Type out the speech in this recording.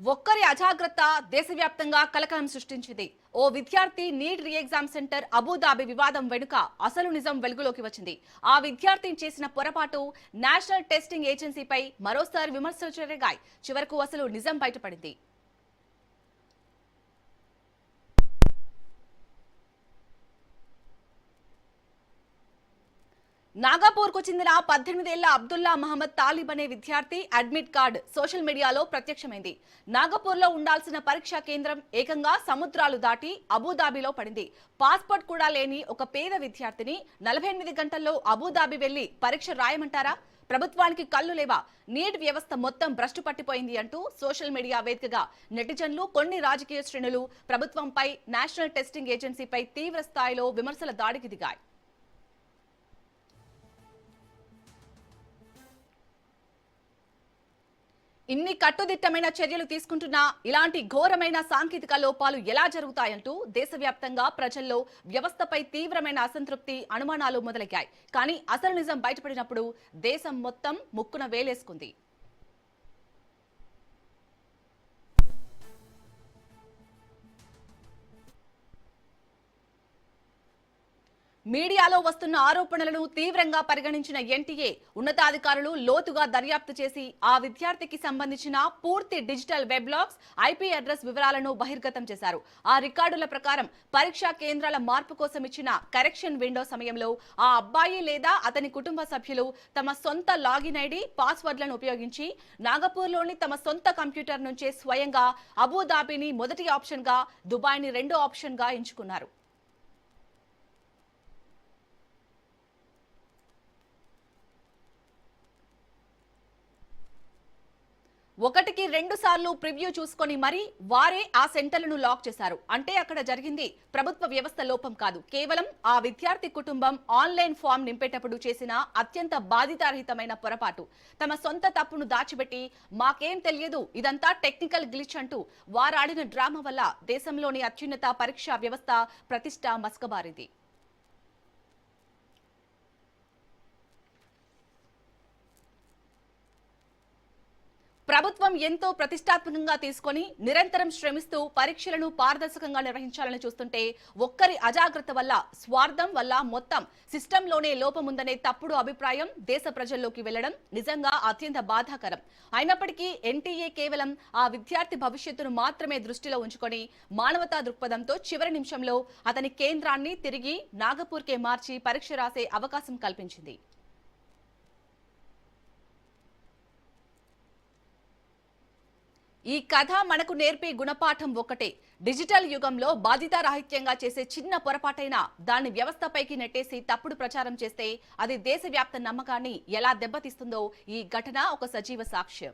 ఒక్కరి అజాగ్రత్త దేశవ్యాప్తంగా కలకలం సృష్టించింది. ఓ విద్యార్థి NEET re exam centre Abu Dhabi వివాదం వెనుక అసలు నిజం వెలుగులోకి వచ్చింది. ఆ విద్యార్థి చేసిన పొరపాటు నేషనల్ టెస్టింగ్ ఏజెన్సీపై మరోసారి విమర్శలు చెలరేగాయి. చివరకు అసలు నిజం బయటపడింది. నాగపూర్ కు చెందిన 18 ఏళ్ల అబ్దుల్లా మహమ్మద్ తాలిబ్ అనే విద్యార్థి అడ్మిట్ కార్డ్ సోషల్ మీడియాలో ప్రత్యక్షమైంది. నాగపూర్ లో ఉండాల్సిన పరీక్షా కేంద్రం ఏకంగా సముద్రాలు దాటి అబుదాబిలో పడింది. పాస్పోర్ట్ కూడా లేని ఒక పేద విద్యార్థిని 48 గంటల్లో అబుదాబి వెళ్లి పరీక్ష రాయమంటారా? ప్రభుత్వానికి కళ్ళు లేవా? నీట్ వ్యవస్థ మొత్తం భ్రష్టు పట్టిపోయింది అంటూ సోషల్ మీడియా వేదికగా నెటిజన్లు, కొన్ని రాజకీయ శ్రేణులు ప్రభుత్వంపై, నేషనల్ టెస్టింగ్ ఏజెన్సీపై తీవ్ర స్థాయిలో విమర్శల దాడికి దిగాయి. ఇన్ని కట్టుదిట్టమైన చర్యలు తీసుకుంటున్నా ఇలాంటి ఘోరమైన సాంకేతిక లోపాలు ఎలా జరుగుతాయంటూ దేశవ్యాప్తంగా ప్రజల్లో వ్యవస్థపై తీవ్రమైన అసంతృప్తి, అనుమానాలు మొదలయ్యాయి. కానీ అసలు నిజం బయటపడినప్పుడు దేశం మొత్తం ముక్కున వేలేసుకుంది. మీడియాలో వస్తున్న ఆరోపణలను తీవ్రంగా పరిగణించిన ఎన్టీఏ ఉన్నతాధికారులు లోతుగా దర్యాప్తు చేసి ఆ విద్యార్థికి సంబంధించిన పూర్తి డిజిటల్ వెబ్లాగ్స్, ఐపీ అడ్రస్ వివరాలను బహిర్గతం చేశారు. ఆ రికార్డుల ప్రకారం పరీక్షా కేంద్రాల మార్పు కోసం ఇచ్చిన కరెక్షన్ విండో సమయంలో ఆ అబ్బాయి లేదా అతని కుటుంబ సభ్యులు తమ సొంత లాగిన్ ఐడి, పాస్వర్డ్లను ఉపయోగించి నాగపూర్లోని తమ సొంత కంప్యూటర్ నుంచే స్వయంగా అబుదాబిని మొదటి ఆప్షన్ గా, దుబాయ్ని రెండో ఆప్షన్ గా ఎంచుకున్నారు. ఒకటికి 2 సార్లు ప్రివ్యూ చూసుకొని మరీ వారే ఆ సెంటర్లను లాక్ చేశారు. అంటే అక్కడ జరిగింది ప్రభుత్వ వ్యవస్థ లోపం కాదు, కేవలం ఆ విద్యార్థి కుటుంబం ఆన్లైన్ ఫామ్ నింపేటప్పుడు చేసిన అత్యంత బాధితారహితమైన పొరపాటు. తమ సొంత తప్పును దాచిపెట్టి మాకేం తెలియదు, ఇదంతా టెక్నికల్ గ్లిచ్ అంటూ వారాడిన డ్రామా వల్ల దేశంలోని అత్యున్నత పరీక్షా వ్యవస్థ ప్రతిష్ట మసకబారింది. ప్రభుత్వం ఎంతో ప్రతిష్టాత్మకంగా తీసుకొని నిరంతరం శ్రమిస్తూ పరీక్షలను పారదర్శకంగా నిర్వహించాలని చూస్తుంటే ఒక్కరి అజాగ్రత్త వల్ల, స్వార్థం వల్ల మొత్తం సిస్టంలోనే లోపముందనే తప్పుడు అభిప్రాయం దేశ ప్రజల్లోకి వెళ్లడం నిజంగా అత్యంత బాధాకరం. అయినప్పటికీ ఎన్టీఏ కేవలం ఆ విద్యార్థి భవిష్యత్తును మాత్రమే దృష్టిలో ఉంచుకొని మానవతా దృక్పథంతో చివరి నిమిషంలో అతని కేంద్రాన్ని తిరిగి నాగపూర్కే మార్చి పరీక్ష రాసే అవకాశం కల్పించింది. ఈ కథ మనకు నేర్పే గుణపాఠం ఒక్కటే: డిజిటల్ యుగంలో బాధ్యతారాహిత్యంగా చేసే చిన్న పొరపాటైనా దాన్ని వ్యవస్థపైకి నెట్టేసి తప్పుడు ప్రచారం చేస్తే అది దేశవ్యాప్త నమ్మకాన్ని ఎలా దెబ్బతీస్తుందో ఈ ఘటన ఒక సజీవ సాక్ష్యం.